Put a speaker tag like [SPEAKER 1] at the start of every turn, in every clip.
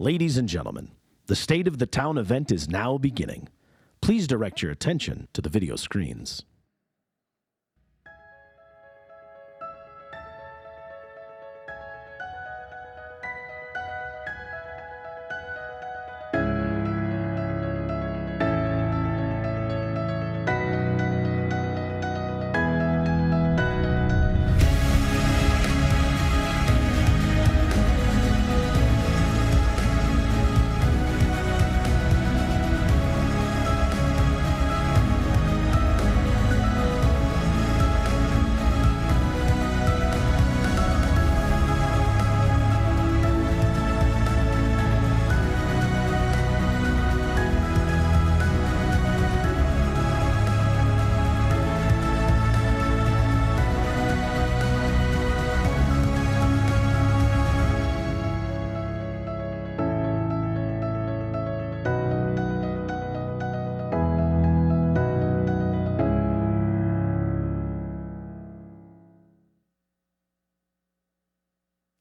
[SPEAKER 1] Ladies and gentlemen, the State of the Town event is now beginning. Please direct your attention to the video screens.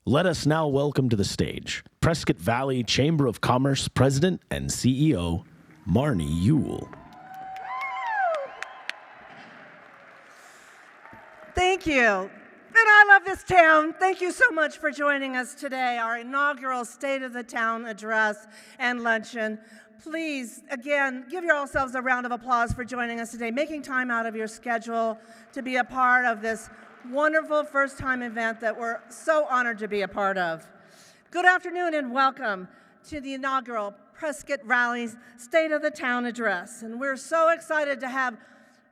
[SPEAKER 1] Let us now welcome to the stage Prescott Valley Chamber of Commerce President and CEO, Marnie Yule.
[SPEAKER 2] Thank you. And I love this town. Thank you so much for joining us today, our inaugural State of the Town address and luncheon. Please, again, give yourselves a round of applause for joining us today, making time out of your schedule to be a part of this wonderful first-time event that we're so honored to be a part of. Good afternoon and welcome to the inaugural Prescott Valley State of the Town address. And we're so excited to have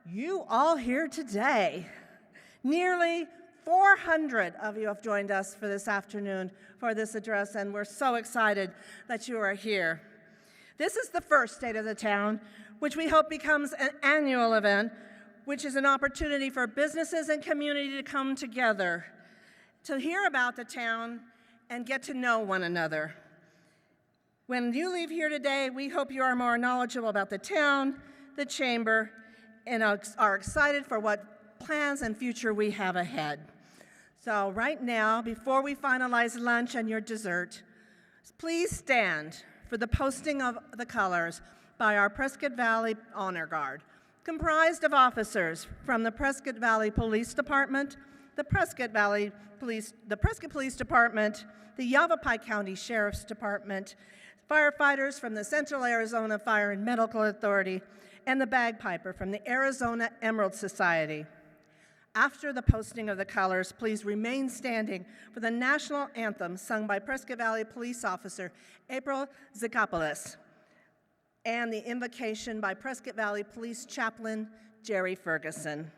[SPEAKER 2] you all here today. Nearly 400 of you have joined us for this afternoon for this address, and we're so excited that you are here. This is the first State of the Town, which we hope becomes an annual event, which is an opportunity for businesses and community to come together, to hear about the town and get to know one another. When you leave here today, we hope you are more knowledgeable about the town, the chamber, and are excited for what plans and future we have ahead. So right now, before we finalize lunch and your dessert, please stand for the posting of the colors by our Prescott Valley Honor Guard, comprised of officers from the Prescott Valley Police Department, the Prescott Police Department, the Yavapai County Sheriff's Department, firefighters from the Central Arizona Fire and Medical Authority, and the bagpiper from the Arizona Emerald Society. After the posting of the colors, please remain standing for the national anthem sung by Prescott Valley Police Officer April Zikopoulos, and the invocation by Prescott Valley Police Chaplain Jerry Ferguson.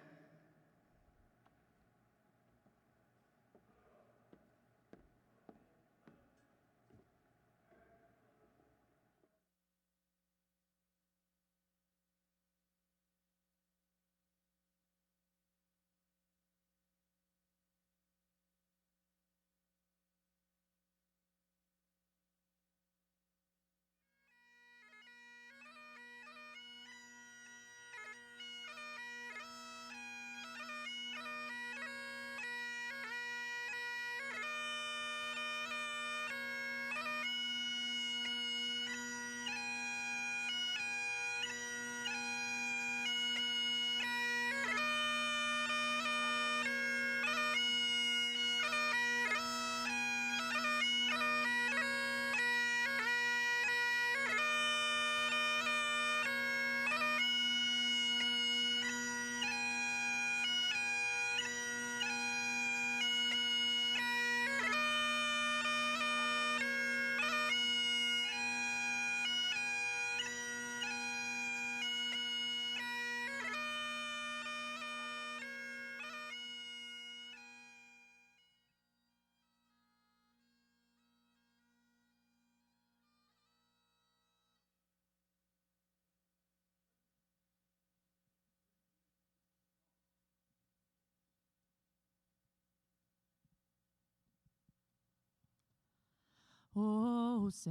[SPEAKER 3] Oh, say,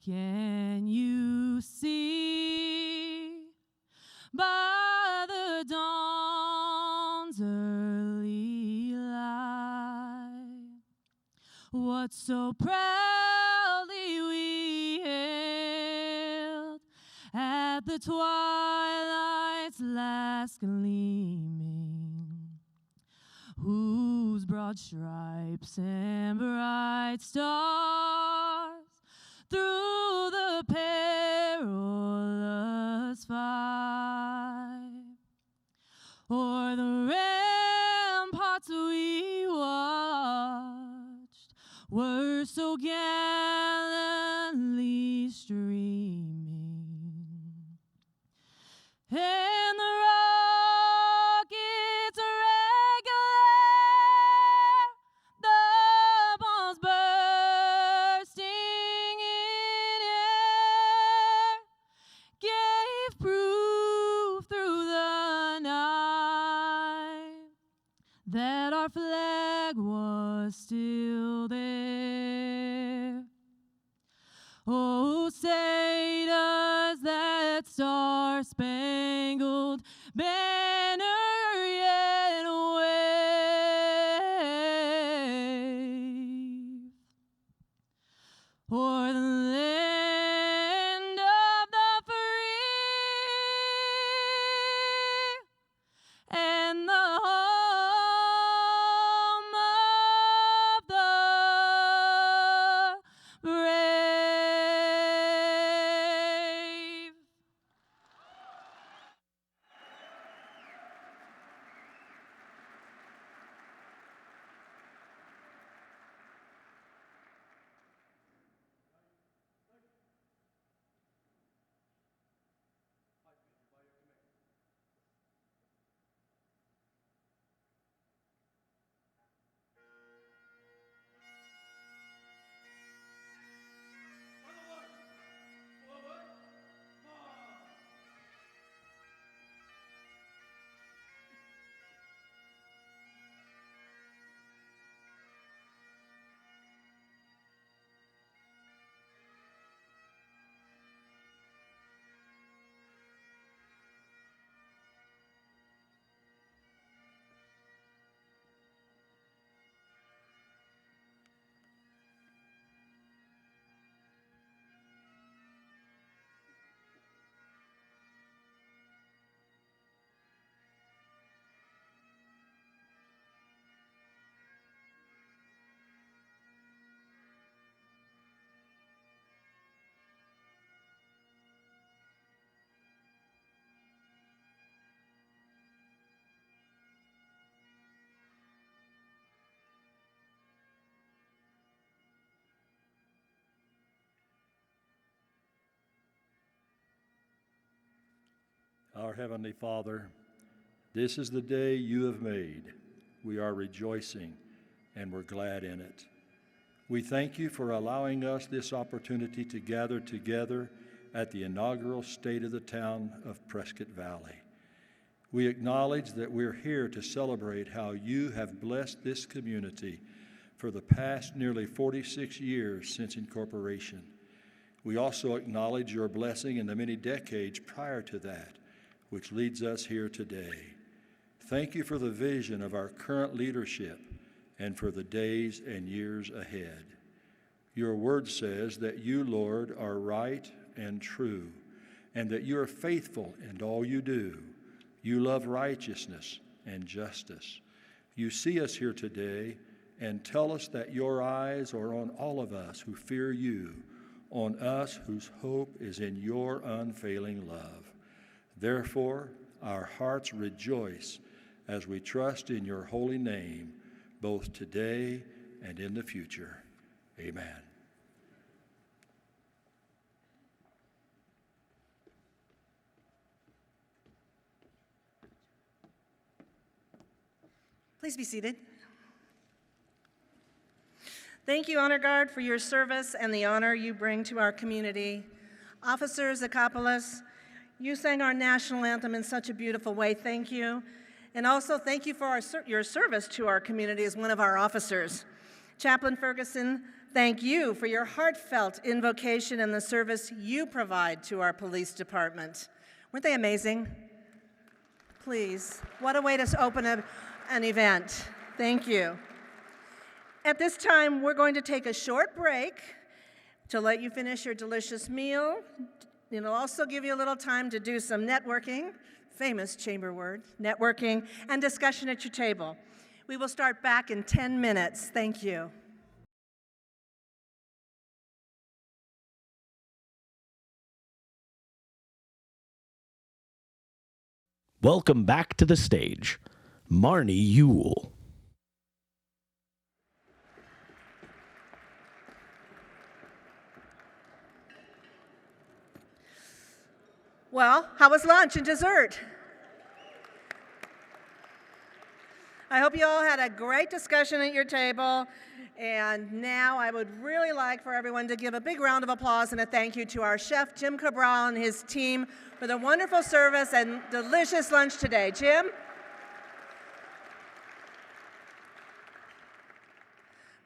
[SPEAKER 3] can you see by the dawn's early light what so proudly the twilight's last gleaming, whose broad stripes and bright stars through the perilous fight, o'er the ramparts we watched, were so gallantly streaming, and the rockets regular, the bombs bursting in air, gave proof through the night that our flag was still there. Oh, say does that star-spangled banner yet wave o'er the land of the free and the home of the brave.
[SPEAKER 4] Our Heavenly Father, this is the day you have made. We are rejoicing and we're glad in it. We thank you for allowing us this opportunity to gather together at the inaugural State of the Town of Prescott Valley. We acknowledge that we're here to celebrate how you have blessed this community for the past nearly 46 years since incorporation. We also acknowledge your blessing in the many decades prior to that, which leads us here today. Thank you for the vision of our current leadership and for the days and years ahead. Your word says that you, Lord, are right and true, and that you are faithful in all you do. You love righteousness and justice. You see us here today and tell us that your eyes are on all of us who fear you, on us whose hope is in your unfailing love. Therefore, our hearts rejoice as we trust in your holy name, both today and in the future. Amen.
[SPEAKER 2] Please be seated. Thank you, Honor Guard, for your service and the honor you bring to our community. Officers Akapelas, you sang our national anthem in such a beautiful way. Thank you. And also thank you for your service to our community as one of our officers. Chaplain Ferguson, thank you for your heartfelt invocation and the service you provide to our police department. Weren't they amazing? Please, what a way to open an event. Thank you. At this time, we're going to take a short break to let you finish your delicious meal It'll also give you a little time to do some networking, famous chamber word, networking, and discussion at your table. We will start back in 10 minutes. Thank you.
[SPEAKER 1] Welcome back to the stage, Marnie Yule.
[SPEAKER 2] Well, how was lunch and dessert? I hope you all had a great discussion at your table. And now I would really like for everyone to give a big round of applause and a thank you to our chef, Jim Cabral, and his team for the wonderful service and delicious lunch today. Jim?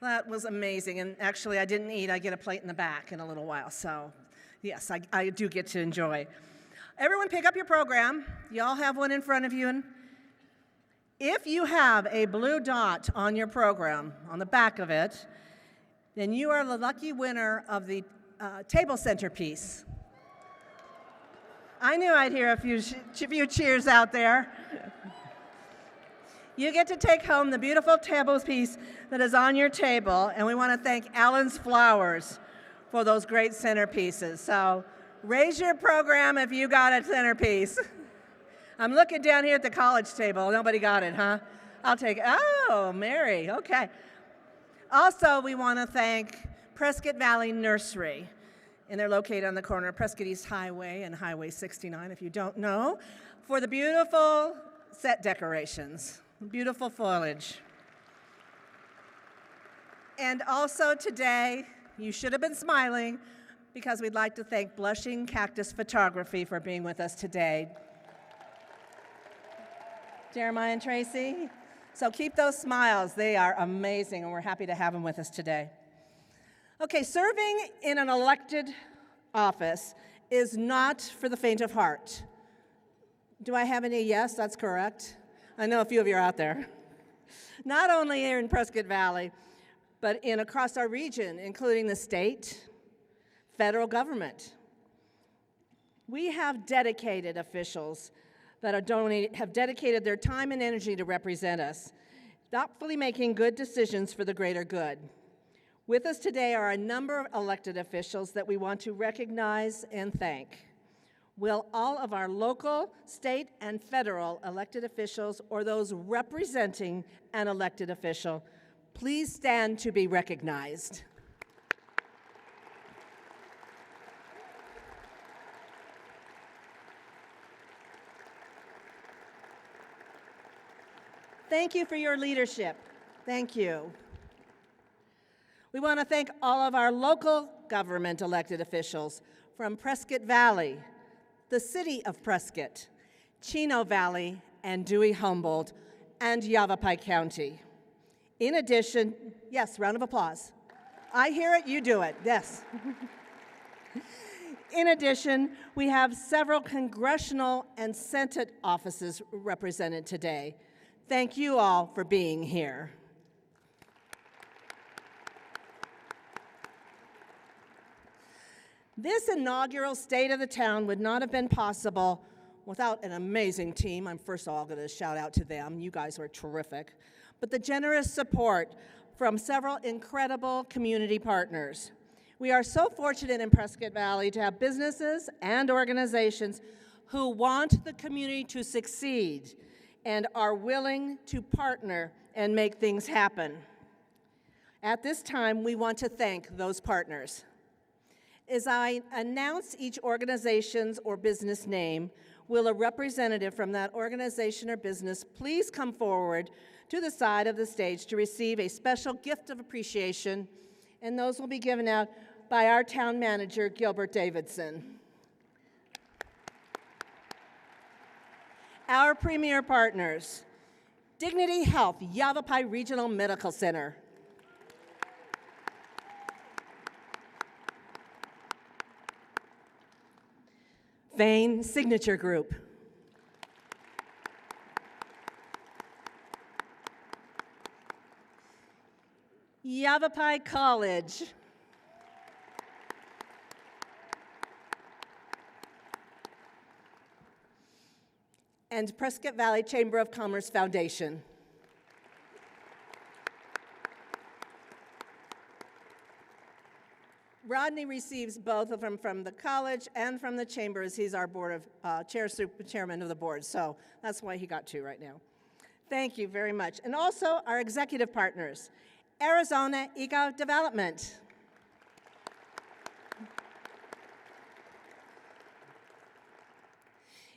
[SPEAKER 2] That was amazing. And actually, I didn't eat. I get a plate in the back in a little while. So, yes, I do get to enjoy. Everyone pick up your program. You all have one in front of you. And if you have a blue dot on your program, on the back of it, then you are the lucky winner of the table centerpiece. I knew I'd hear a few cheers out there. You get to take home the beautiful table piece that is on your table, and we want to thank Allen's Flowers for those great centerpieces. So raise your program if you got a centerpiece. I'm looking down here at the college table. Nobody got it, huh? I'll take it. Oh, Mary, okay. Also, we want to thank Prescott Valley Nursery, and they're located on the corner of Prescott East Highway and Highway 69, if you don't know, for the beautiful set decorations, beautiful foliage. And also today, you should have been smiling because we'd like to thank Blushing Cactus Photography for being with us today. Jeremiah and Tracy. So keep those smiles. They are amazing, and we're happy to have them with us today. Okay, serving in an elected office is not for the faint of heart. Do I have any yes? That's correct. I know a few of you are out there. Not only here in Prescott Valley, but across our region, including the state, federal government. We have dedicated officials that have dedicated their time and energy to represent us, thoughtfully making good decisions for the greater good. With us today are a number of elected officials that we want to recognize and thank. Will all of our local, state, and federal elected officials or those representing an elected official please stand to be recognized? Thank you for your leadership. Thank you. We want to thank all of our local government elected officials from Prescott Valley, the city of Prescott, Chino Valley, and Dewey-Humboldt, and Yavapai County. In addition, yes, round of applause. I hear it, you do it, yes. In addition, we have several congressional and Senate offices represented today. Thank you all for being here. This inaugural State of the Town would not have been possible without an amazing team. I'm first of all going to shout out to them. You guys were terrific. But the generous support from several incredible community partners. We are so fortunate in Prescott Valley to have businesses and organizations who want the community to succeed and are willing to partner and make things happen. At this time, we want to thank those partners. As I announce each organization's or business name, will a representative from that organization or business please come forward to the side of the stage to receive a special gift of appreciation, and those will be given out by our town manager, Gilbert Davidson. Our premier partners, Dignity Health, Yavapai Regional Medical Center. Vane Signature Group. Yavapai College. and Prescott Valley Chamber of Commerce Foundation. Rodney receives both of them from the college and from the chamber, as he's our board of chairman of the board. So that's why he got two right now. Thank you very much. And also our executive partners, Arizona Eco Development,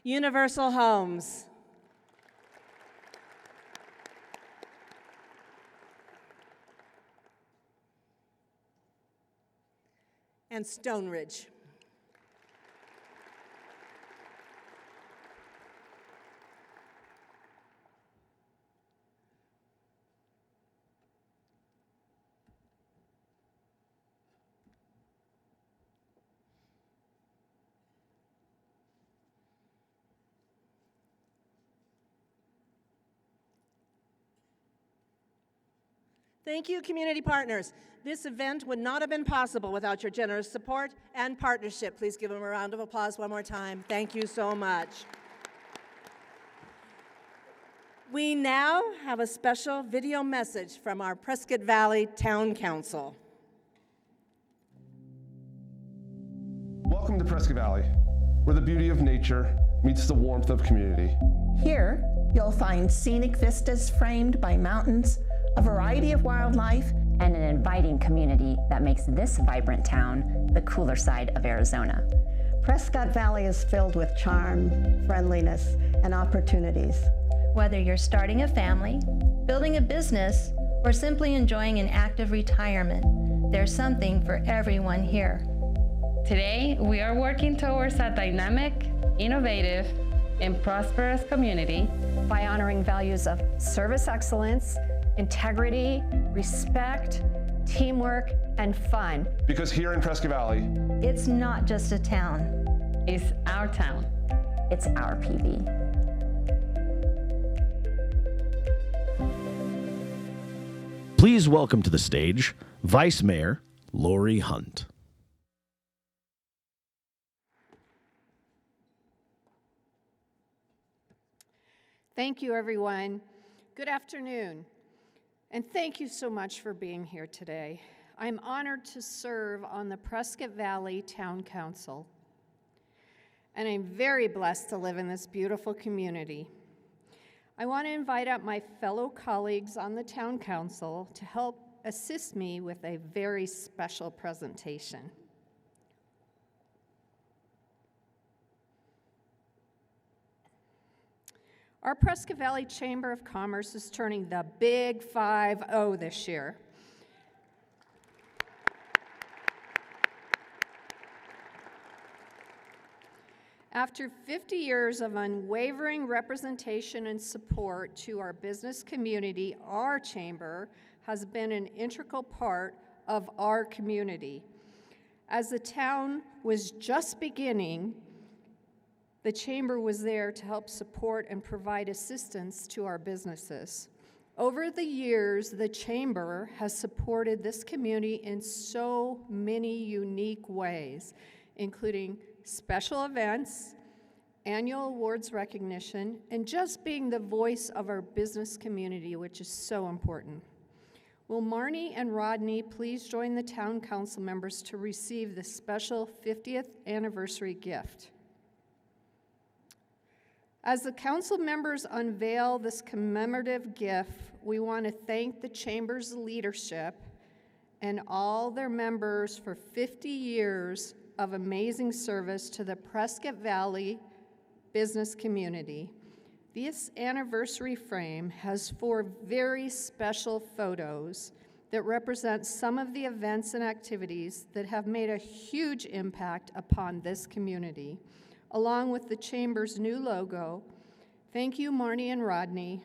[SPEAKER 2] Universal Homes, and Stone Ridge. Thank you, community partners. This event would not have been possible without your generous support and partnership. Please give them a round of applause one more time. Thank you so much. We now have a special video message from our Prescott Valley Town Council.
[SPEAKER 5] Welcome to Prescott Valley, where the beauty of nature meets the warmth of community.
[SPEAKER 6] Here, you'll find scenic vistas framed by mountains, a variety of wildlife,
[SPEAKER 7] and an inviting community that makes this vibrant town the cooler side of Arizona.
[SPEAKER 8] Prescott Valley is filled with charm, friendliness, and opportunities.
[SPEAKER 9] Whether you're starting a family, building a business, or simply enjoying an active retirement, there's something for everyone here.
[SPEAKER 3] Today, we are working towards a dynamic, innovative, and prosperous community
[SPEAKER 7] by honoring values of service excellence, integrity, respect, teamwork, and fun.
[SPEAKER 5] Because here in Prescott Valley,
[SPEAKER 9] it's not just a town.
[SPEAKER 3] It's our town.
[SPEAKER 7] It's OurPV.
[SPEAKER 1] Please welcome to the stage Vice Mayor Lori Hunt.
[SPEAKER 10] Thank you, everyone. Good afternoon. And thank you so much for being here today. I'm honored to serve on the Prescott Valley Town Council. And I'm very blessed to live in this beautiful community. I want to invite up my fellow colleagues on the Town Council to help assist me with a very special presentation. Our Prescott Valley Chamber of Commerce is turning the big 5-0 this year. After 50 years of unwavering representation and support to our business community, our chamber has been an integral part of our community. As the town was just beginning, the chamber was there to help support and provide assistance to our businesses. Over the years, the chamber has supported this community in so many unique ways, including special events, annual awards recognition, and just being the voice of our business community, which is so important. Will Marnie and Rodney please join the town council members to receive this special 50th anniversary gift? As the council members unveil this commemorative gift, we want to thank the chamber's leadership and all their members for 50 years of amazing service to the Prescott Valley business community. This anniversary frame has 4 very special photos that represent some of the events and activities that have made a huge impact upon this community, along with the chamber's new logo. Thank you, Marnie and Rodney.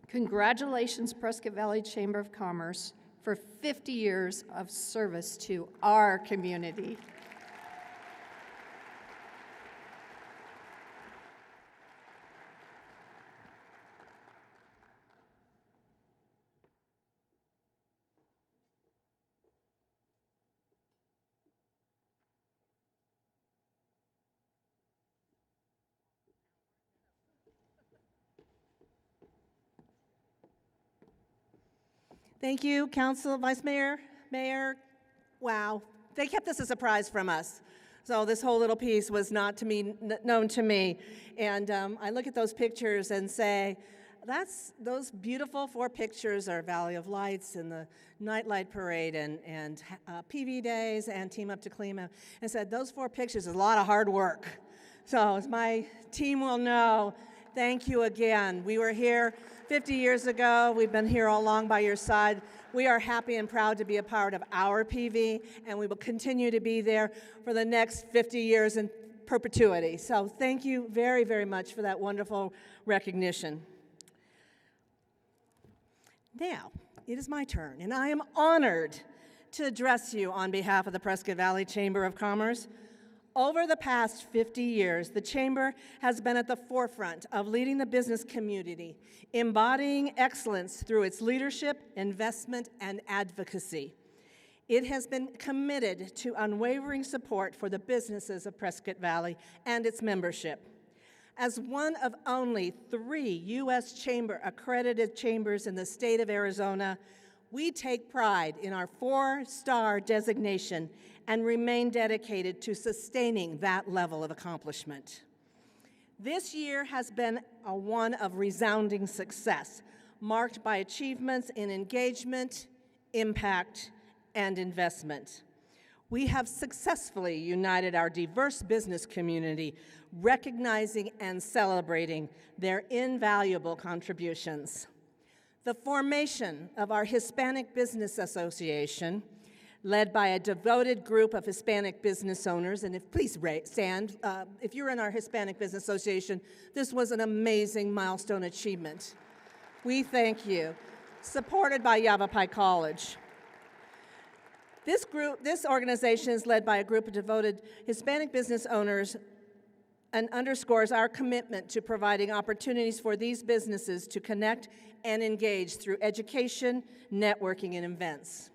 [SPEAKER 10] Congratulations, Prescott Valley Chamber of Commerce, for 50 years of service to our community.
[SPEAKER 2] Thank you, Council, Vice Mayor, Mayor. Wow, they kept this a surprise from us. So this whole little piece was not to me known to me. And I look at those pictures and say, those beautiful 4 pictures are Valley of Lights and the Nightlight Parade and PV Days and Team Up to Klima. And said, those 4 pictures is a lot of hard work. So as my team will know, thank you again. We were here 50 years ago. We've been here all along by your side. We are happy and proud to be a part of OurPV, and we will continue to be there for the next 50 years in perpetuity. So thank you very, very much for that wonderful recognition. Now, it is my turn, and I am honored to address you on behalf of the Prescott Valley Chamber of Commerce. Over the past 50 years, the Chamber has been at the forefront of leading the business community, embodying excellence through its leadership, investment, and advocacy. It has been committed to unwavering support for the businesses of Prescott Valley and its membership. As one of only 3 U.S. Chamber-accredited chambers in the state of Arizona, we take pride in our 4-star designation and remain dedicated to sustaining that level of accomplishment. This year has been one of resounding success, marked by achievements in engagement, impact, and investment. We have successfully united our diverse business community, recognizing and celebrating their invaluable contributions. The formation of our Hispanic Business Association, led by a devoted group of Hispanic business owners, and please stand, if you're in our Hispanic Business Association, this was an amazing milestone achievement. We thank you. Supported by Yavapai College. This organization is led by a group of devoted Hispanic business owners and underscores our commitment to providing opportunities for these businesses to connect and engage through education, networking, and events.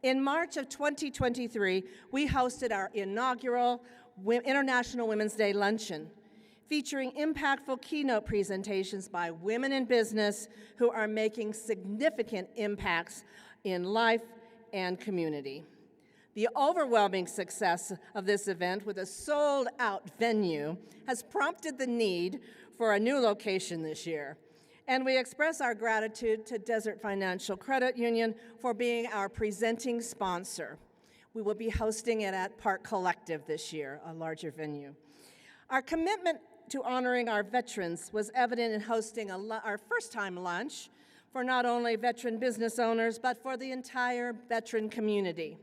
[SPEAKER 2] In March of 2023, we hosted our inaugural International Women's Day Luncheon, featuring impactful keynote presentations by women in business who are making significant impacts in life and community. The overwhelming success of this event with a sold-out venue has prompted the need for a new location this year. And we express our gratitude to Desert Financial Credit Union for being our presenting sponsor. We will be hosting it at Park Collective this year, a larger venue. Our commitment to honoring our veterans was evident in hosting our first-time lunch for not only veteran business owners, but for the entire veteran community.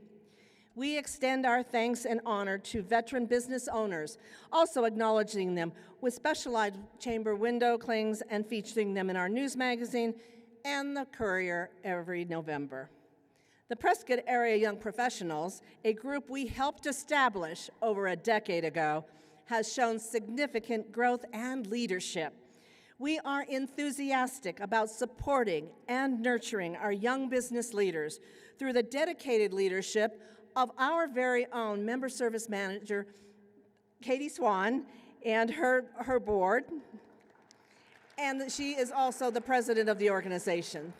[SPEAKER 2] We extend our thanks and honor to veteran business owners, also acknowledging them with specialized chamber window clings and featuring them in our news magazine and the Courier every November. The Prescott Area Young Professionals, a group we helped establish over a decade ago, has shown significant growth and leadership. We are enthusiastic about supporting and nurturing our young business leaders through the dedicated leadership of our very own member service manager, Katie Swan, and her board, and she is also the president of the organization.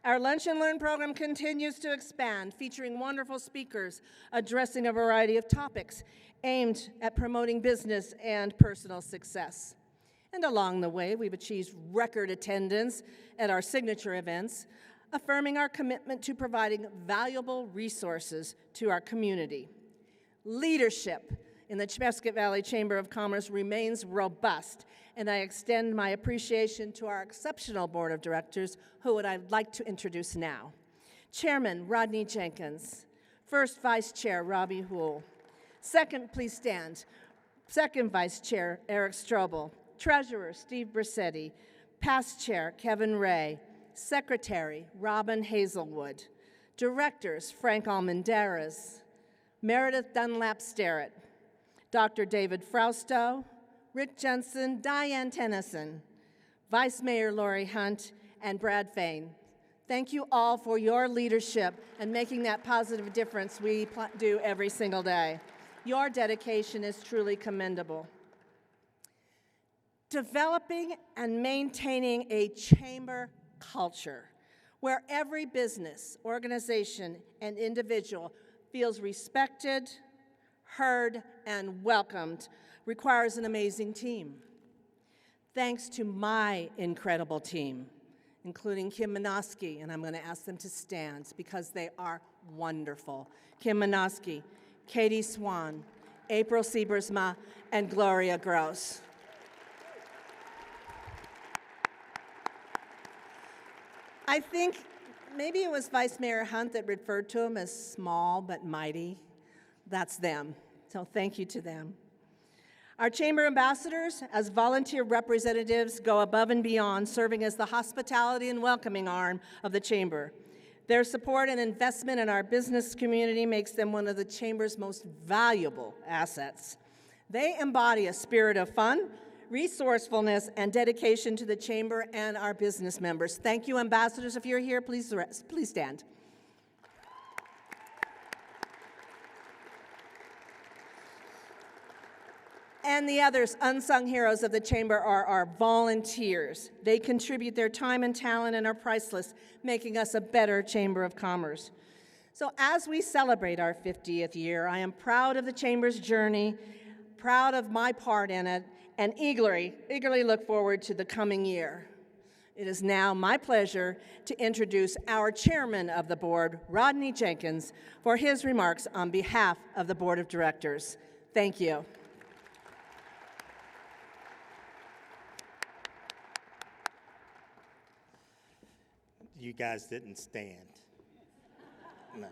[SPEAKER 2] Our Lunch and Learn program continues to expand, featuring wonderful speakers addressing a variety of topics aimed at promoting business and personal success. And along the way, we've achieved record attendance at our signature events, affirming our commitment to providing valuable resources to our community. Leadership in the Prescott Valley Chamber of Commerce remains robust, and I extend my appreciation to our exceptional board of directors, who I'd like to introduce now. Chairman Rodney Jenkins, First Vice Chair Robbie Houle, second, please stand, Second Vice Chair Eric Strobel, Treasurer Steve Brissetti, Past Chair Kevin Ray, Secretary Robin Hazelwood, Directors Frank Almendarez, Meredith Dunlap Starrett, Dr. David Frausto, Rick Jensen, Diane Tennyson, Vice Mayor Lori Hunt, and Brad Fain. Thank you all for your leadership and making that positive difference we do every single day. Your dedication is truly commendable. Developing and maintaining a chamber culture where every business, organization, and individual feels respected, heard, and welcomed, requires an amazing team. Thanks to my incredible team, including Kim Minoski, and I'm going to ask them to stand because they are wonderful. Kim Minoski, Katie Swan, April Siebersma, and Gloria Gross. I think maybe it was Vice Mayor Hunt that referred to them as small but mighty. That's them. So thank you to them. Our chamber ambassadors, as volunteer representatives, go above and beyond, serving as the hospitality and welcoming arm of the chamber. Their support and investment in our business community makes them one of the chamber's most valuable assets. They embody a spirit of fun, resourcefulness, and dedication to the chamber and our business members. Thank you, ambassadors. If you're here, please stand. And the others, unsung heroes of the chamber, are our volunteers. They contribute their time and talent and are priceless, making us a better chamber of commerce. So as we celebrate our 50th year, I am proud of the chamber's journey, proud of my part in it, and eagerly look forward to the coming year. It is now my pleasure to introduce our chairman of the board, Rodney Jenkins, for his remarks on behalf of the board of directors. Thank you.
[SPEAKER 11] You guys didn't stand. No.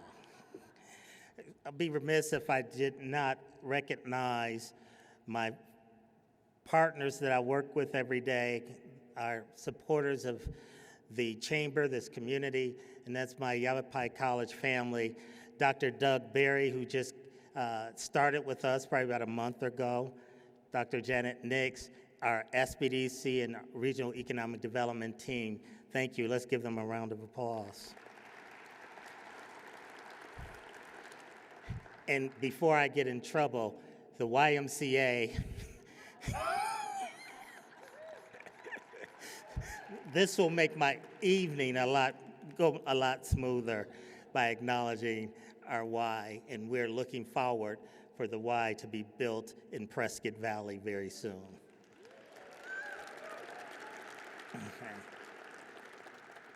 [SPEAKER 11] I'd be remiss if I did not recognize my partners that I work with every day, our supporters of the chamber, this community, and that's my Yavapai College family. Dr. Doug Berry, who just started with us probably about a month ago. Dr. Janet Nix, our SBDC and Regional Economic Development team. Thank you. Let's give them a round of applause. And before I get in trouble, the YMCA, this will make my evening go a lot smoother by acknowledging our Y, and we're looking forward for the Y to be built in Prescott Valley very soon. Okay.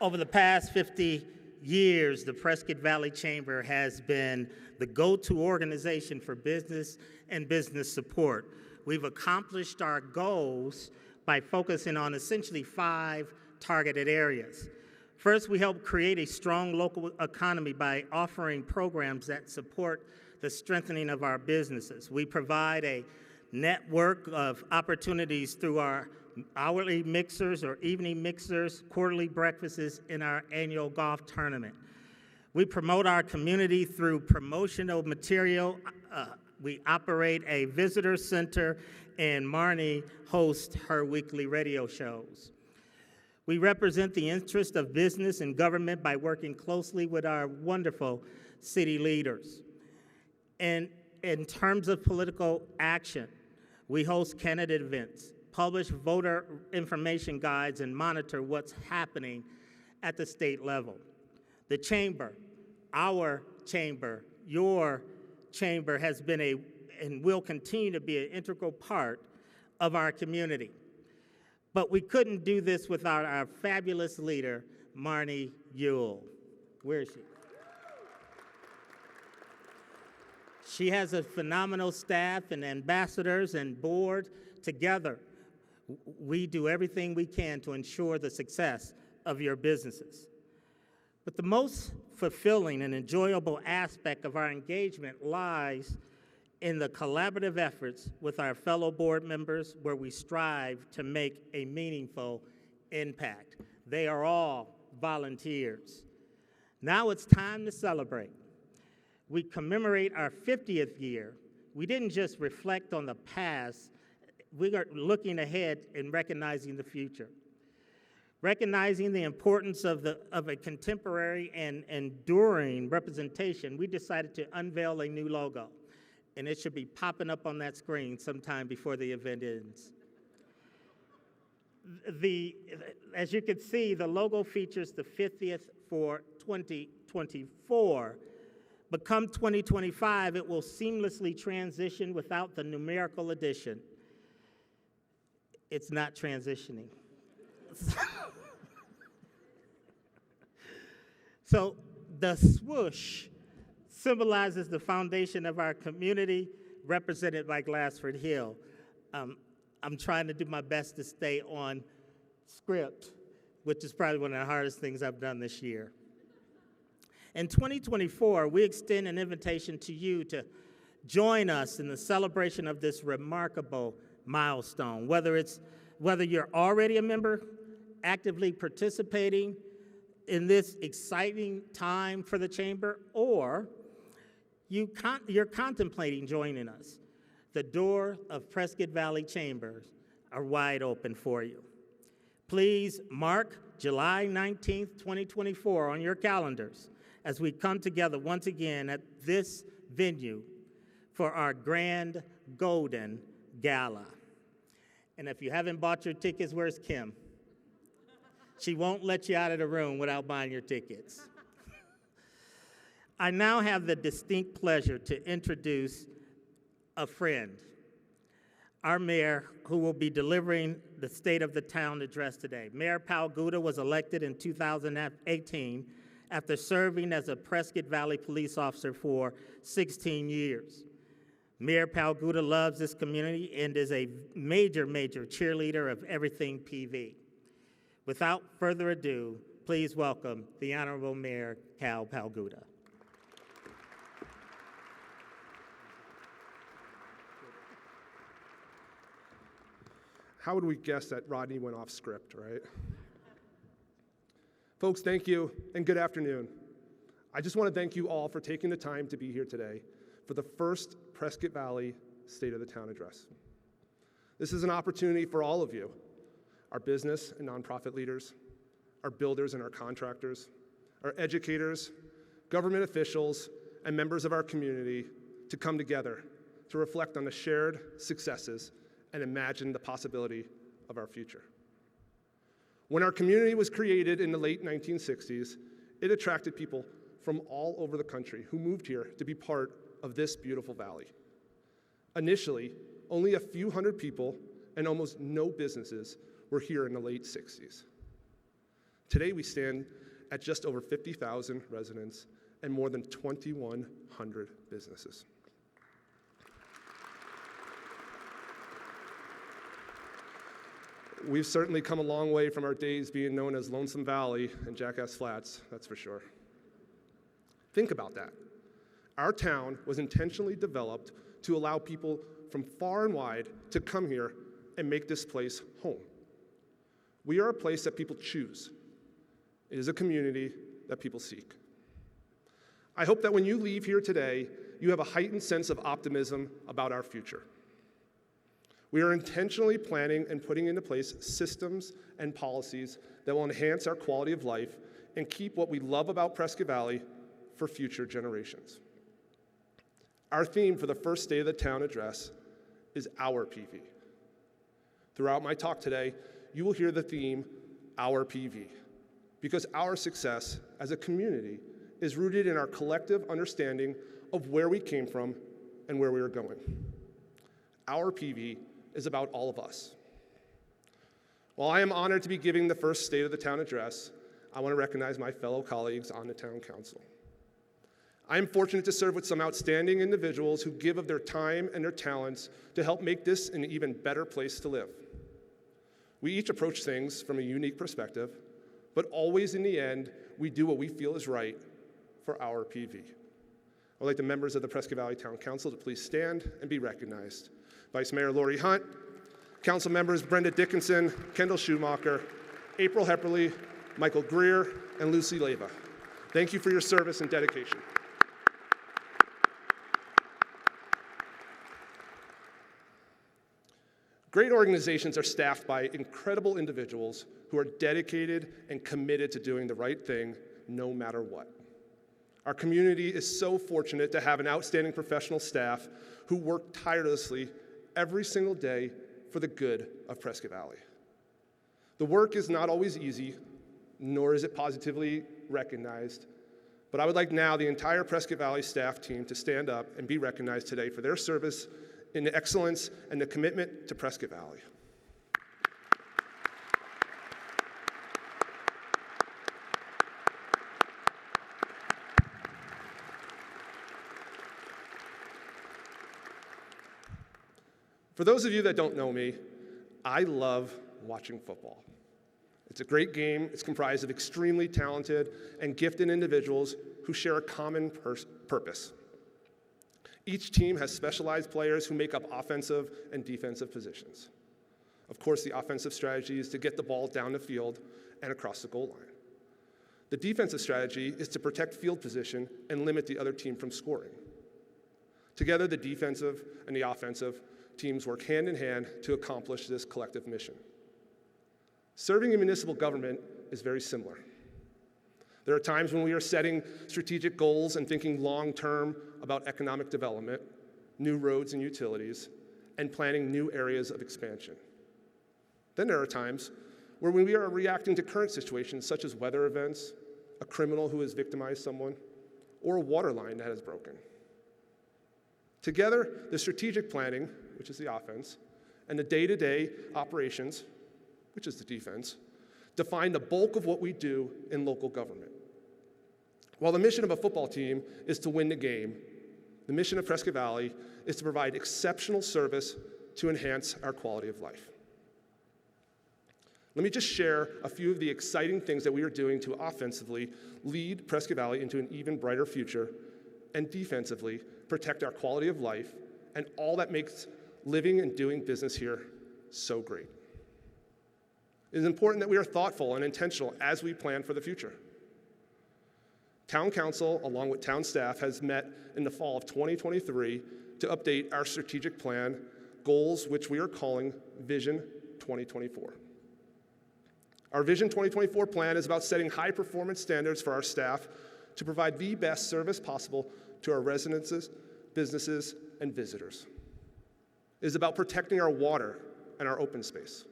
[SPEAKER 11] Over the past 50 years, the Prescott Valley Chamber has been the go-to organization for business and business support. We've accomplished our goals by focusing on essentially 5 targeted areas. First, we help create a strong local economy by offering programs that support the strengthening of our businesses. We provide a network of opportunities through our hourly mixers or evening mixers, quarterly breakfasts, in our annual golf tournament. We promote our community through promotional material. We operate a visitor center, and Marnie hosts her weekly radio shows. We represent the interest of business and government by working closely with our wonderful city leaders. And in terms of political action, we host candidate events, publish voter information guides, and monitor what's happening at the state level. The chamber, our chamber, your chamber has been and will continue to be an integral part of our community. But we couldn't do this without our fabulous leader, Marnie Ewell. Where is she? She has a phenomenal staff and ambassadors and board. Together, we do everything we can to ensure the success of your businesses. But the most fulfilling and enjoyable aspect of our engagement lies in the collaborative efforts with our fellow board members, where we strive to make a meaningful impact. They are all volunteers. Now it's time to celebrate. We commemorate our 50th year. We didn't just reflect on the past, we are looking ahead and recognizing the future. Recognizing the importance of a contemporary and enduring representation, we decided to unveil a new logo, and it should be popping up on that screen sometime before the event ends. As you can see, the logo features the 50th for 2024. But come 2025, it will seamlessly transition without the numerical addition. It's not transitioning. So the swoosh symbolizes the foundation of our community, represented by Glassford Hill. I'm trying to do my best to stay on script, which is probably one of the hardest things I've done this year. In 2024, we extend an invitation to you to join us in the celebration of this remarkable milestone, whether you're already a member, actively participating in this exciting time for the Chamber, or you're contemplating joining us. The door of Prescott Valley Chambers are wide open for you. Please mark July 19th, 2024 on your calendars as we come together once again at this venue for our grand Golden Gala. And if you haven't bought your tickets, where's Kim? She won't let you out of the room without buying your tickets. I now have the distinct pleasure to introduce a friend, our mayor, who will be delivering the State of the Town address today. Mayor Palguta was elected in 2018 after serving as a Prescott Valley police officer for 16 years. Mayor Palguta loves this community and is a major cheerleader of everything PV. Without further ado, please welcome the Honorable Mayor Kell Palguta.
[SPEAKER 5] How would we guess that Rodney went off script, right? Folks, thank you and good afternoon. I just want to thank you all for taking the time to be here today for the first Prescott Valley State of the Town address. This is an opportunity for all of you, our business and nonprofit leaders, our builders and our contractors, our educators, government officials, and members of our community to come together to reflect on the shared successes and imagine the possibility of our future. When our community was created in the late 1960s, it attracted people from all over the country who moved here to be part of this beautiful valley. Initially, only a few hundred people and almost no businesses were here in the late 60s. Today, we stand at just over 50,000 residents and more than 2,100 businesses. We've certainly come a long way from our days being known as Lonesome Valley and Jackass Flats, that's for sure. Think about that. Our town was intentionally developed to allow people from far and wide to come here and make this place home. We are a place that people choose. It is a community that people seek. I hope that when you leave here today, you have a heightened sense of optimism about our future. We are intentionally planning and putting into place systems and policies that will enhance our quality of life and keep what we love about Prescott Valley for future generations. Our theme for the first State of the Town address is OurPV. Throughout my talk today, you will hear the theme, OurPV, because our success as a community is rooted in our collective understanding of where we came from and where we are going. OurPV is about all of us. While I am honored to be giving the first State of the Town address, I want to recognize my fellow colleagues on the Town Council. I am fortunate to serve with some outstanding individuals who give of their time and their talents to help make this an even better place to live. We each approach things from a unique perspective, but always in the end, we do what we feel is right for our PV. I'd like the members of the Prescott Valley Town Council to please stand and be recognized. Vice Mayor Lori Hunt, Council members Brenda Dickinson, Kendall Schumacher, April Hepperly, Michael Greer, and Lucy Leva. Thank you for your service and dedication. Great organizations are staffed by incredible individuals who are dedicated and committed to doing the right thing no matter what. Our community is so fortunate to have an outstanding professional staff who work tirelessly every single day for the good of Prescott Valley. The work is not always easy, nor is it positively recognized. But I would like now the entire Prescott Valley staff team to stand up and be recognized today for their service in excellence and the commitment to Prescott Valley. For those of you that don't know me, I love watching football. It's a great game. It's comprised of extremely talented and gifted individuals who share a common purpose. Each team has specialized players who make up offensive and defensive positions. Of course, the offensive strategy is to get the ball down the field and across the goal line. The defensive strategy is to protect field position and limit the other team from scoring. Together, the defensive and the offensive teams work hand in hand to accomplish this collective mission. Serving in municipal government is very similar. There are times when we are setting strategic goals and thinking long-term about economic development, new roads and utilities, and planning new areas of expansion. Then there are times where we are reacting to current situations such as weather events, a criminal who has victimized someone, or a water line that has broken. Together, the strategic planning, which is the offense, and the day-to-day operations, which is the defense, define the bulk of what we do in local government. While the mission of a football team is to win the game, the mission of Prescott Valley is to provide exceptional service to enhance our quality of life. Let me just share a few of the exciting things that we are doing to offensively lead Prescott Valley into an even brighter future, and defensively protect our quality of life and all that makes living and doing business here so great. It is important that we are thoughtful and intentional as we plan for the future. Town Council, along with town staff, has met in the fall of 2023 to update our strategic plan goals, which we are calling Vision 2024. Our Vision 2024 plan is about setting high-performance standards for our staff to provide the best service possible to our residents, businesses, and visitors. It is about protecting our water and our open space.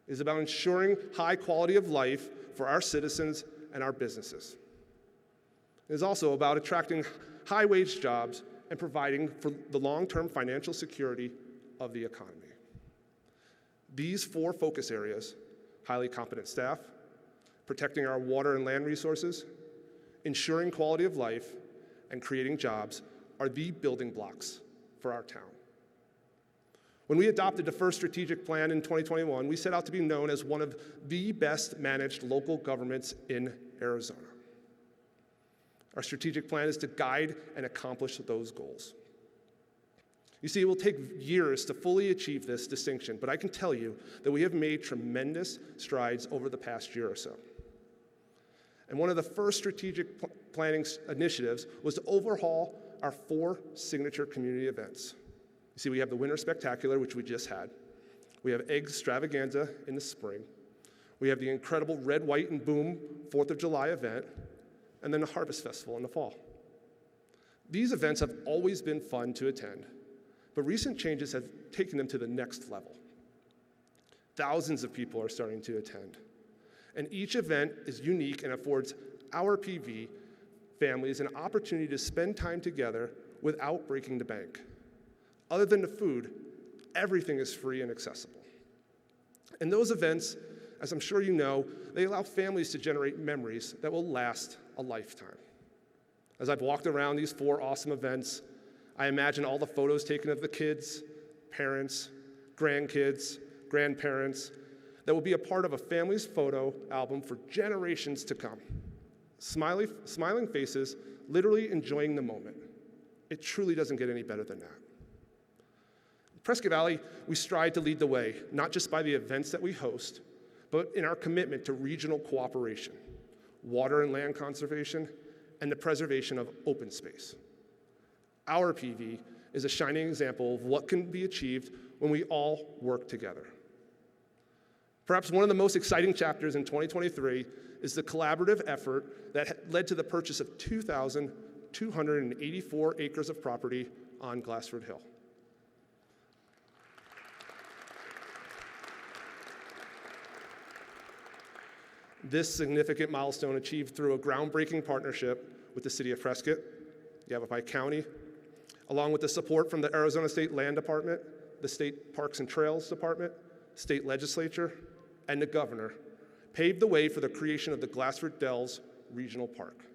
[SPEAKER 5] It is about ensuring high quality of life for our citizens and our businesses. It is also about attracting high-wage jobs and providing for the long-term financial security of the economy. These four focus areas, highly competent staff, protecting our water and land resources, ensuring quality of life, and creating jobs, are the building blocks for our town. When we adopted the first strategic plan in 2021, we set out to be known as one of the best managed local governments in Arizona. Our strategic plan is to guide and accomplish those goals. You see, it will take years to fully achieve this distinction, but I can tell you that we have made tremendous strides over the past year or so. And one of the first strategic planning initiatives was to overhaul our 4 signature community events. You see, we have the Winter Spectacular, which we just had. We have Eggs Extravaganza in the spring. We have the incredible Red, White, and Boom 4th of July event, and then the Harvest Festival in the fall. These events have always been fun to attend, but recent changes have taken them to the next level. Thousands of people are starting to attend, and each event is unique and affords OurPV families an opportunity to spend time together without breaking the bank. Other than the food, everything is free and accessible. And those events, as I'm sure you know, they allow families to generate memories that will last a lifetime. As I've walked around these 4 awesome events, I imagine all the photos taken of the kids, parents, grandkids, grandparents, that will be a part of a family's photo album for generations to come. Smiling faces, literally enjoying the moment. It truly doesn't get any better than that. In Prescott Valley, we strive to lead the way, not just by the events that we host, but in our commitment to regional cooperation, water and land conservation, and the preservation of open space. OurPV is a shining example of what can be achieved when we all work together. Perhaps one of the most exciting chapters in 2023 is the collaborative effort that led to the purchase of 2,284 acres of property on Glassford Hill. This significant milestone achieved through a groundbreaking partnership with the City of Prescott, Yavapai County, along with the support from the Arizona State Land Department, the State Parks and Trails Department, State Legislature, and the Governor, paved the way for the creation of the Glassford Dells Regional Park.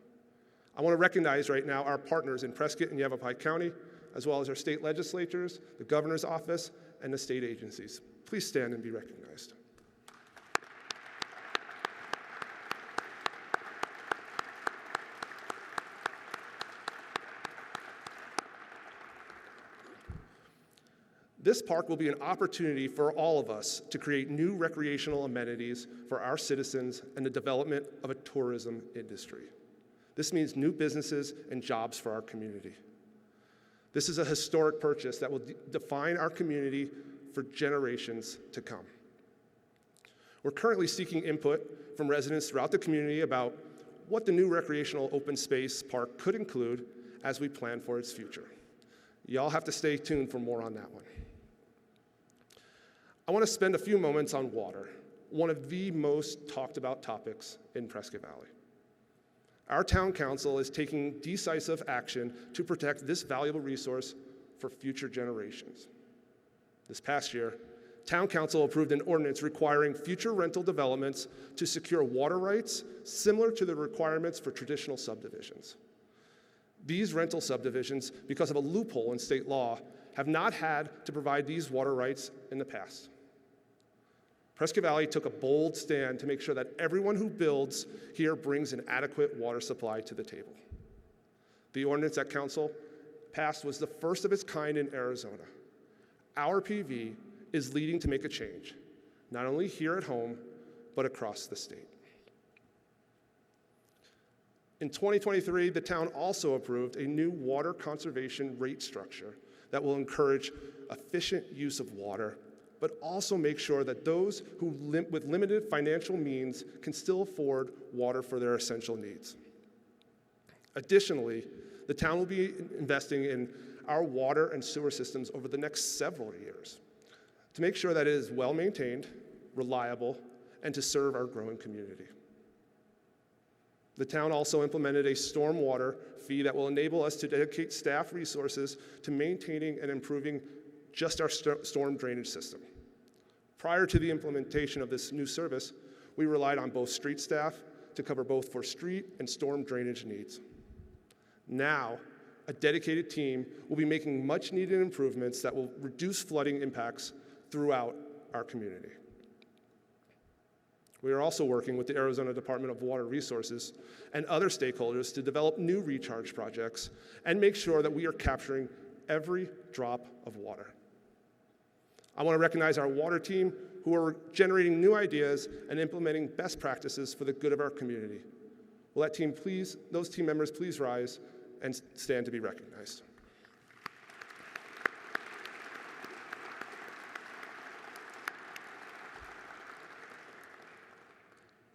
[SPEAKER 5] I want to recognize right now our partners in Prescott and Yavapai County, as well as our state legislatures, the Governor's Office, and the state agencies. Please stand and be recognized. This park will be an opportunity for all of us to create new recreational amenities for our citizens and the development of a tourism industry. This means new businesses and jobs for our community. This is a historic purchase that will define our community for generations to come. We're currently seeking input from residents throughout the community about what the new recreational open space park could include as we plan for its future. Y'all have to stay tuned for more on that one. I want to spend a few moments on water, one of the most talked about topics in Prescott Valley. Our town council is taking decisive action to protect this valuable resource for future generations. This past year, town council approved an ordinance requiring future rental developments to secure water rights similar to the requirements for traditional subdivisions. These rental subdivisions, because of a loophole in state law, have not had to provide these water rights in the past. Prescott Valley took a bold stand to make sure that everyone who builds here brings an adequate water supply to the table. The ordinance that council passed was the first of its kind in Arizona. OurPV is leading to make a change, not only here at home, but across the state. In 2023, the town also approved a new water conservation rate structure that will encourage efficient use of water, but also make sure that those who with limited financial means can still afford water for their essential needs. Additionally, the town will be investing in our water and sewer systems over the next several years to make sure that it is well maintained, reliable, and to serve our growing community. The town also implemented a stormwater fee that will enable us to dedicate staff resources to maintaining and improving just our storm drainage system. Prior to the implementation of this new service, we relied on both street staff to cover both for street and storm drainage needs. Now, a dedicated team will be making much needed improvements that will reduce flooding impacts throughout our community. We are also working with the Arizona Department of Water Resources and other stakeholders to develop new recharge projects and make sure that we are capturing every drop of water. I want to recognize our water team who are generating new ideas and implementing best practices for the good of our community. Will those team members please rise and stand to be recognized.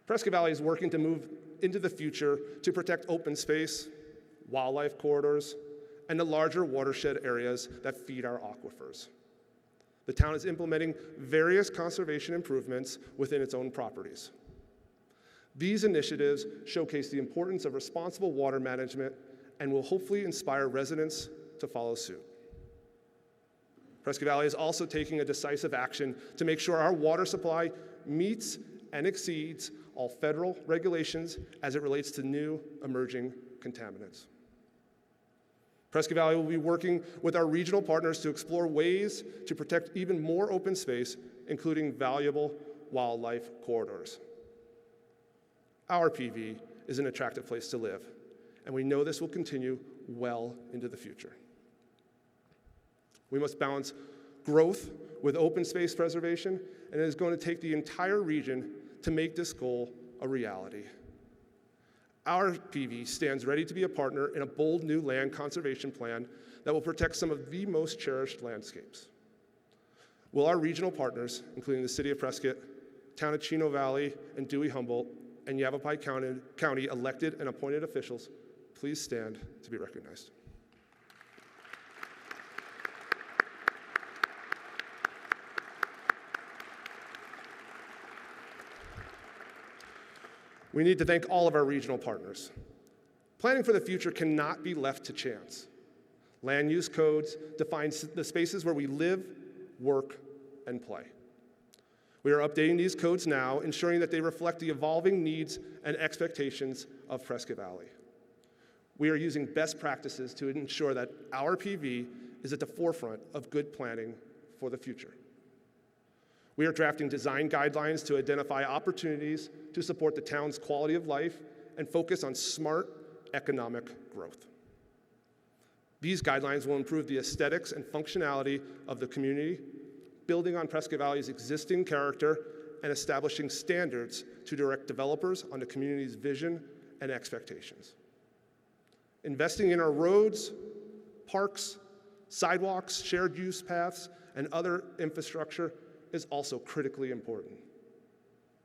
[SPEAKER 5] Prescott Valley is working to move into the future to protect open space, wildlife corridors, and the larger watershed areas that feed our aquifers. The town is implementing various conservation improvements within its own properties. These initiatives showcase the importance of responsible water management and will hopefully inspire residents to follow suit. Prescott Valley is also taking a decisive action to make sure our water supply meets and exceeds all federal regulations as it relates to new emerging contaminants. Prescott Valley will be working with our regional partners to explore ways to protect even more open space, including valuable wildlife corridors. OurPV is an attractive place to live, and we know this will continue well into the future. We must balance growth with open space preservation, and it is going to take the entire region to make this goal a reality. OurPV stands ready to be a partner in a bold new land conservation plan that will protect some of the most cherished landscapes. Will our regional partners, including the City of Prescott, Town of Chino Valley, and Dewey-Humboldt, and Yavapai County elected and appointed officials, please stand to be recognized. We need to thank all of our regional partners. Planning for the future cannot be left to chance. Land use codes define the spaces where we live, work, and play. We are updating these codes now, ensuring that they reflect the evolving needs and expectations of Prescott Valley. We are using best practices to ensure that OurPV is at the forefront of good planning for the future. We are drafting design guidelines to identify opportunities to support the town's quality of life and focus on smart economic growth. These guidelines will improve the aesthetics and functionality of the community, building on Prescott Valley's existing character and establishing standards to direct developers on the community's vision and expectations. Investing in our roads, parks, sidewalks, shared use paths, and other infrastructure is also critically important.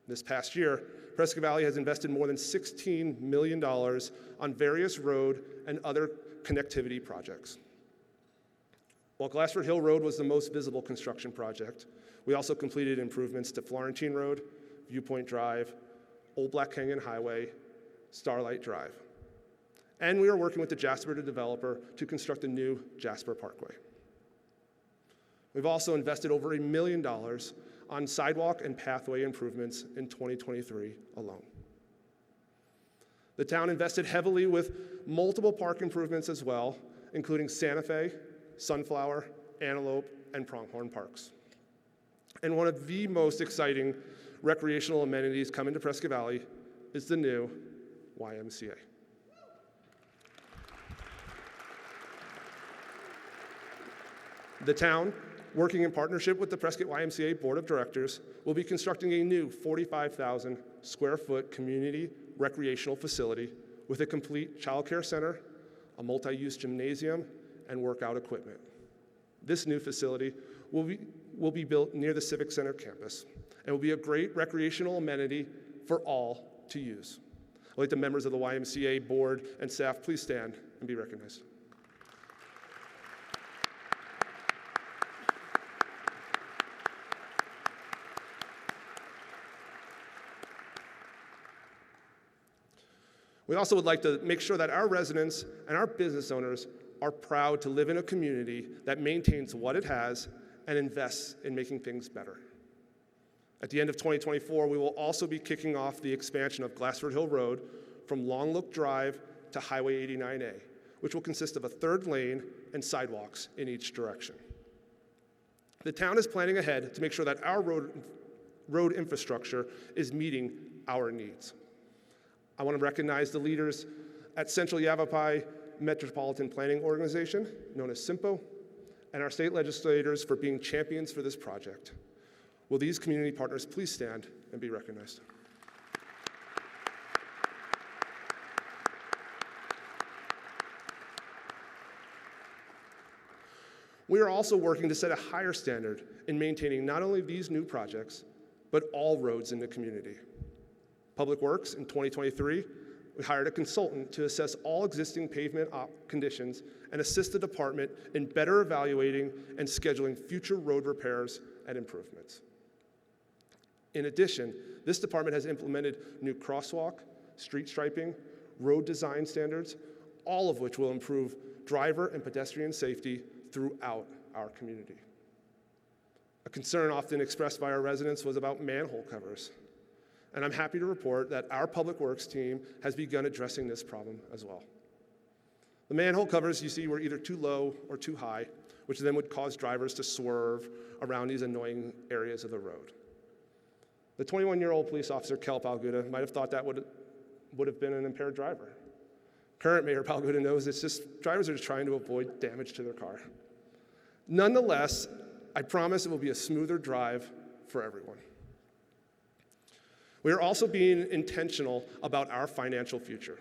[SPEAKER 5] This past year, Prescott Valley has invested more than $16 million on various road and other connectivity projects. While Glassford Hill Road was the most visible construction project, we also completed improvements to Florentine Road, Viewpoint Drive, Old Black Canyon Highway, Starlight Drive. And we are working with the Jasper developer to construct a new Jasper Parkway. We've also invested over $1 million on sidewalk and pathway improvements in 2023 alone. The town invested heavily with multiple park improvements as well, including Santa Fe, Sunflower, Antelope, and Pronghorn Parks. And one of the most exciting recreational amenities coming to Prescott Valley is the new YMCA. The town, working in partnership with the Prescott YMCA Board of Directors, will be constructing a new 45,000 square foot community recreational facility with a complete childcare center, a multi-use gymnasium, and workout equipment. This new facility will be built near the Civic Center campus and will be a great recreational amenity for all to use. I'd like the members of the YMCA board and staff please stand and be recognized. We also would like to make sure that our residents and our business owners are proud to live in a community that maintains what it has and invests in making things better. At the end of 2024, we will also be kicking off the expansion of Glassford Hill Road from Long Look Drive to Highway 89A, which will consist of a third lane and sidewalks in each direction. The town is planning ahead to make sure that our road infrastructure is meeting our needs. I want to recognize the leaders at Central Yavapai Metropolitan Planning Organization, known as SIMPO, and our state legislators for being champions for this project. Will these community partners please stand and be recognized? We are also working to set a higher standard in maintaining not only these new projects, but all roads in the community. Public Works, in 2023, we hired a consultant to assess all existing pavement conditions and assist the department in better evaluating and scheduling future road repairs and improvements. In addition, this department has implemented new crosswalk, street striping, road design standards, all of which will improve driver and pedestrian safety throughout our community. A concern often expressed by our residents was about manhole covers. And I'm happy to report that our Public Works team has begun addressing this problem as well. The manhole covers you see were either too low or too high, which then would cause drivers to swerve around these annoying areas of the road. The 21-year-old police officer, Kell Palguta, might have thought that would have been an impaired driver. Current Mayor Palguta knows it's just drivers are just trying to avoid damage to their car. Nonetheless, I promise it will be a smoother drive for everyone. We are also being intentional about our financial future.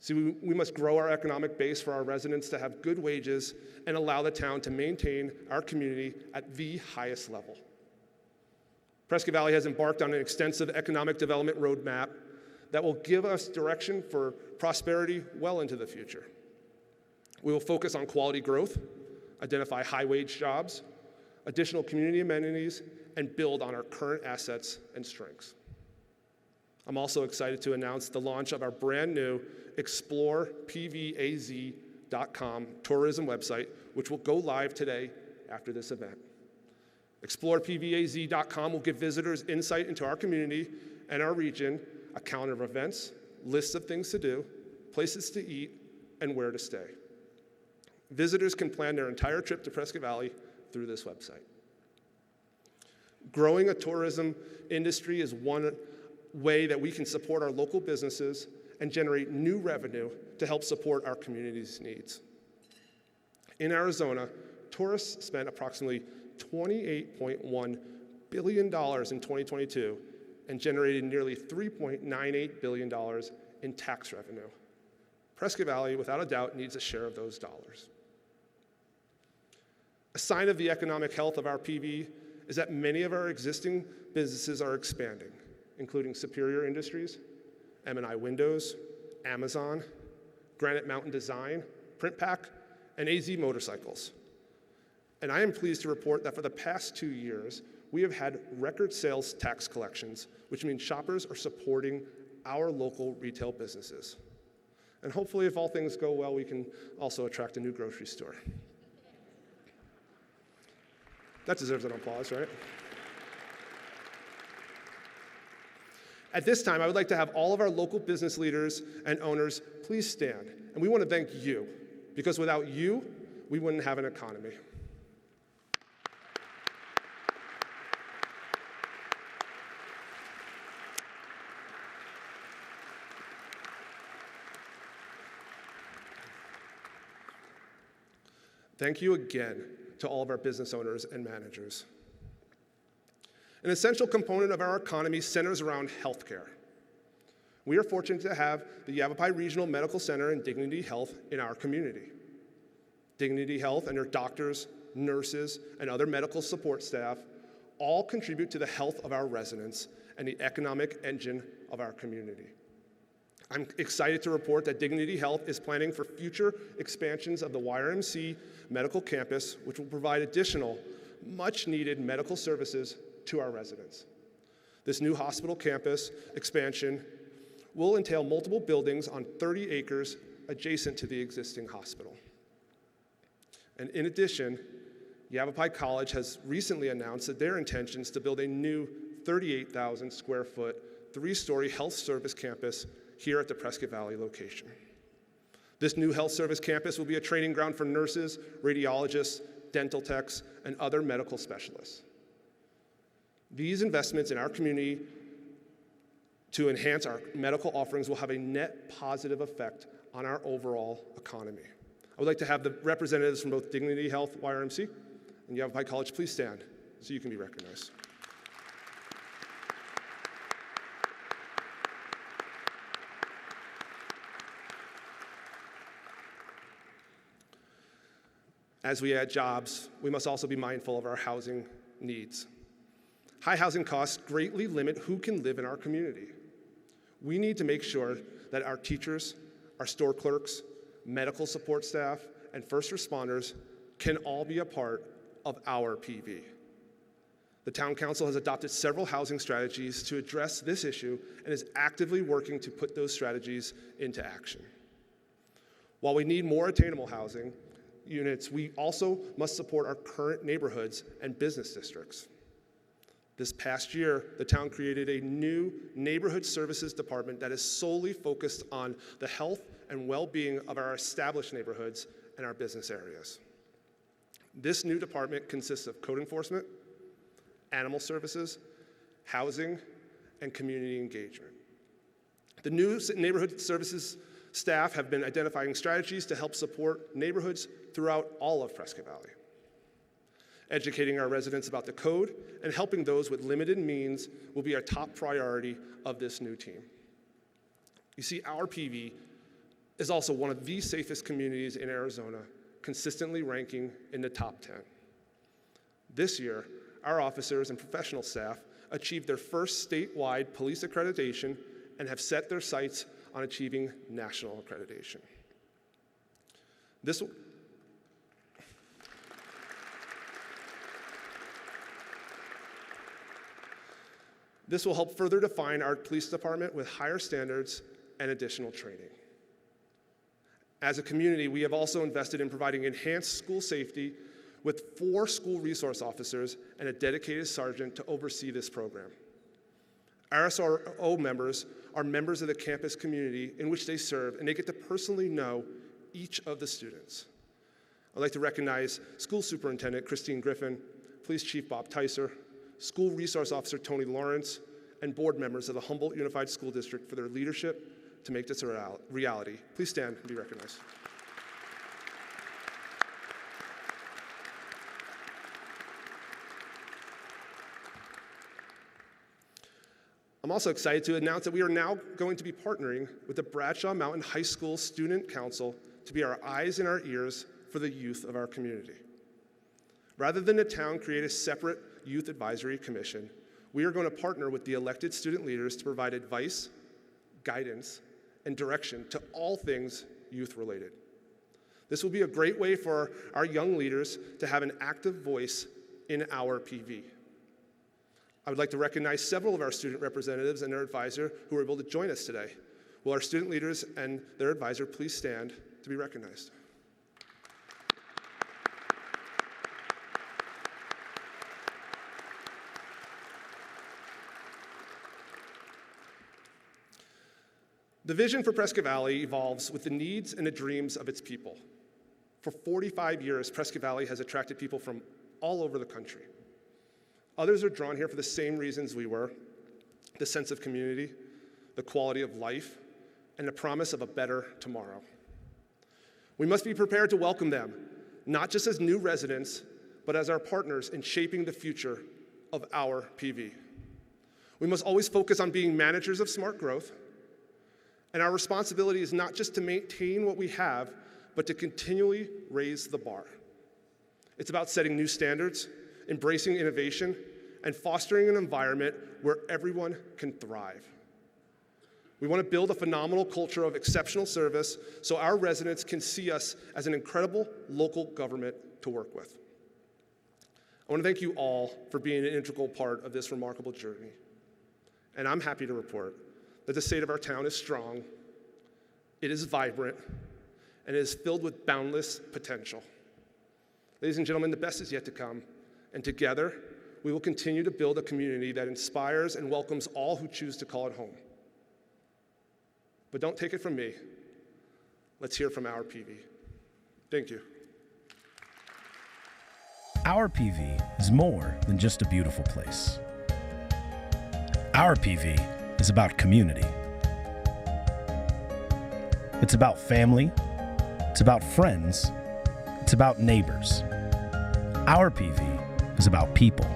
[SPEAKER 5] See, we must grow our economic base for our residents to have good wages and allow the town to maintain our community at the highest level. Prescott Valley has embarked on an extensive economic development roadmap that will give us direction for prosperity well into the future. We will focus on quality growth, identify high-wage jobs, additional community amenities, and build on our current assets and strengths. I'm also excited to announce the launch of our brand new ExplorePVAZ.com tourism website, which will go live today after this event. ExplorePVAZ.com will give visitors insight into our community and our region, a calendar of events, lists of things to do, places to eat, and where to stay. Visitors can plan their entire trip to Prescott Valley through this website. Growing a tourism industry is one way that we can support our local businesses and generate new revenue to help support our community's needs. In Arizona, tourists spent approximately $28.1 billion in 2022 and generated nearly $3.98 billion in tax revenue. Prescott Valley, without a doubt, needs a share of those dollars. A sign of the economic health of OurPV is that many of our existing businesses are expanding, including Superior Industries, M&I Windows, Amazon, Granite Mountain Design, PrintPack, and AZ Motorcycles. And I am pleased to report that for the past 2 years, we have had record sales tax collections, which means shoppers are supporting our local retail businesses. And hopefully, if all things go well, we can also attract a new grocery store. That deserves an applause, right? At this time, I would like to have all of our local business leaders and owners please stand. And we want to thank you, because without you, we wouldn't have an economy. Thank you again to all of our business owners and managers. An essential component of our economy centers around healthcare. We are fortunate to have the Yavapai Regional Medical Center and Dignity Health in our community. Dignity Health and their doctors, nurses, and other medical support staff all contribute to the health of our residents and the economic engine of our community. I'm excited to report that Dignity Health is planning for future expansions of the YRMC Medical Campus, which will provide additional, much-needed medical services to our residents. This new hospital campus expansion will entail multiple buildings on 30 acres adjacent to the existing hospital. And in addition, Yavapai College has recently announced that their intentions to build a new 38,000 square foot, 3-story health service campus here at the Prescott Valley location. This new health service campus will be a training ground for nurses, radiologists, dental techs, and other medical specialists. These investments in our community to enhance our medical offerings will have a net positive effect on our overall economy. I would like to have the representatives from both Dignity Health, YRMC, and Yavapai College please stand so you can be recognized. As we add jobs, we must also be mindful of our housing needs. High housing costs greatly limit who can live in our community. We need to make sure that our teachers, our store clerks, medical support staff, and first responders can all be a part of OurPV. The Town Council has adopted several housing strategies to address this issue and is actively working to put those strategies into action. While we need more attainable housing units, we also must support our current neighborhoods and business districts. This past year, the town created a new neighborhood services department that is solely focused on the health and well-being of our established neighborhoods and our business areas. This new department consists of code enforcement, animal services, housing, and community engagement. The new neighborhood services staff have been identifying strategies to help support neighborhoods throughout all of Prescott Valley. Educating our residents about the code and helping those with limited means will be our top priority of this new team. You see, OurPV is also one of the safest communities in Arizona, consistently ranking in the top 10. This year, our officers and professional staff achieved their first statewide police accreditation and have set their sights on achieving national accreditation. This will help further define our police department with higher standards and additional training. As a community, we have also invested in providing enhanced school safety with 4 school resource officers and a dedicated sergeant to oversee this program. Our SRO members are members of the campus community in which they serve, and they get to personally know each of the students. I'd like to recognize School Superintendent Christine Griffin, Police Chief Bob Tyser, School Resource Officer Tony Lawrence, and board members of the Humboldt Unified School District for their leadership to make this a reality. Please stand and be recognized. I'm also excited to announce that we are now going to be partnering with the Bradshaw Mountain High School Student Council to be our eyes and our ears for the youth of our community. Rather than the town create a separate youth advisory commission, we are going to partner with the elected student leaders to provide advice, guidance, and direction to all things youth related. This will be a great way for our young leaders to have an active voice in OurPV. I would like to recognize several of our student representatives and their advisor who are able to join us today. Will our student leaders and their advisor please stand to be recognized? The vision for Prescott Valley evolves with the needs and the dreams of its people. For 45 years, Prescott Valley has attracted people from all over the country. Others are drawn here for the same reasons we were: the sense of community, the quality of life, and the promise of a better tomorrow. We must be prepared to welcome them, not just as new residents, but as our partners in shaping the future of OurPV. We must always focus on being managers of smart growth, and our responsibility is not just to maintain what we have, but to continually raise the bar. It's about setting new standards, embracing innovation, and fostering an environment where everyone can thrive. We want to build a phenomenal culture of exceptional service so our residents can see us as an incredible local government to work with. I want to thank you all for being an integral part of this remarkable journey. And I'm happy to report that the state of our town is strong, it is vibrant, and it is filled with boundless potential. Ladies and gentlemen, the best is yet to come. And together, we will continue to build a community that inspires and welcomes all who choose to call it home. But don't take it from me. Let's hear from OurPV. Thank you.
[SPEAKER 1] OurPV is more than just a beautiful place. OurPV is about community. It's about family. It's about friends. It's about neighbors. OurPV is about people.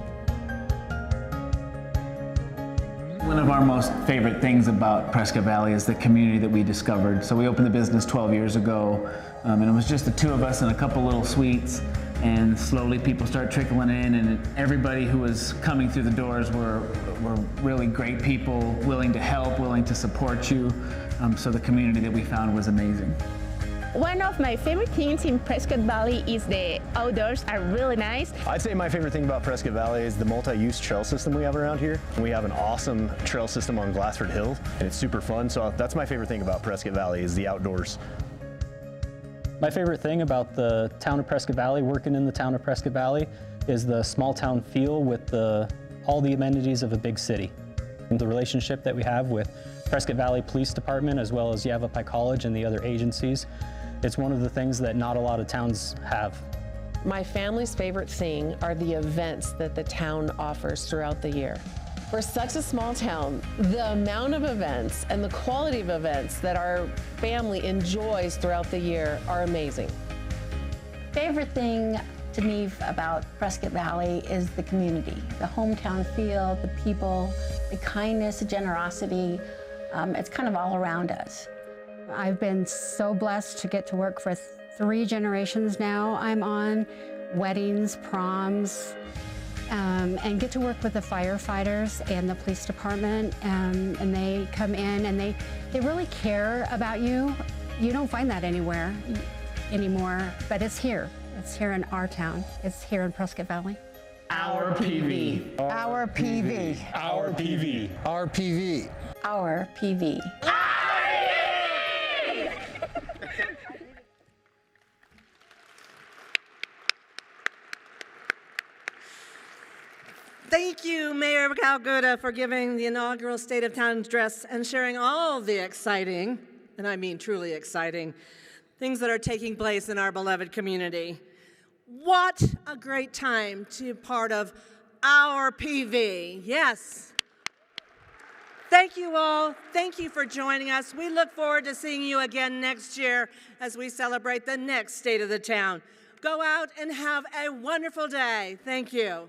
[SPEAKER 12] One of our most favorite things about Prescott Valley is the community that we discovered. So we opened the business 12 years ago, and it was just the two of us and a couple little suites, and slowly people started trickling in, and everybody who was coming through the doors were really great people, willing to help, willing to support you. So the community that we found was amazing.
[SPEAKER 13] One of my favorite things in Prescott Valley is the outdoors are really nice.
[SPEAKER 14] I'd say my favorite thing about Prescott Valley is the multi-use trail system we have around here. We have an awesome trail system on Glassford Hill, and it's super fun. So that's my favorite thing about Prescott Valley is the outdoors.
[SPEAKER 15] My favorite thing about the town of Prescott Valley, working in the town of Prescott Valley, is the small town feel with all the amenities of a big city. And the relationship that we have with Prescott Valley Police Department as well as Yavapai College and the other agencies. It's one of the things that not a lot of towns have.
[SPEAKER 16] My family's favorite thing are the events that the town offers throughout the year. For such a small town, the amount of events and the quality of events that our family enjoys throughout the year are amazing.
[SPEAKER 17] Favorite thing to me about Prescott Valley is the community, the hometown feel, the people, the kindness, the generosity. It's kind of all around us.
[SPEAKER 18] I've been so blessed to get to work for 3 generations now. I'm on weddings, proms, and get to work with the firefighters and the police department, and they come in and they really care about you. You don't find that anywhere anymore, but it's here. It's here in our town. It's here in Prescott Valley.
[SPEAKER 12] OurPV.
[SPEAKER 8] OurPV.
[SPEAKER 12] OurPV.
[SPEAKER 8] OurPV.
[SPEAKER 17] OurPV.
[SPEAKER 2] Thank you, Mayor Kell Palguta, for giving the inaugural State of Town address and sharing all the exciting, and I mean truly exciting, things that are taking place in our beloved community. What a great time to be part of OurPV. Yes. Thank you all. Thank you for joining us. We look forward to seeing you again next year as we celebrate the next State of the Town. Go out and have a wonderful day. Thank you.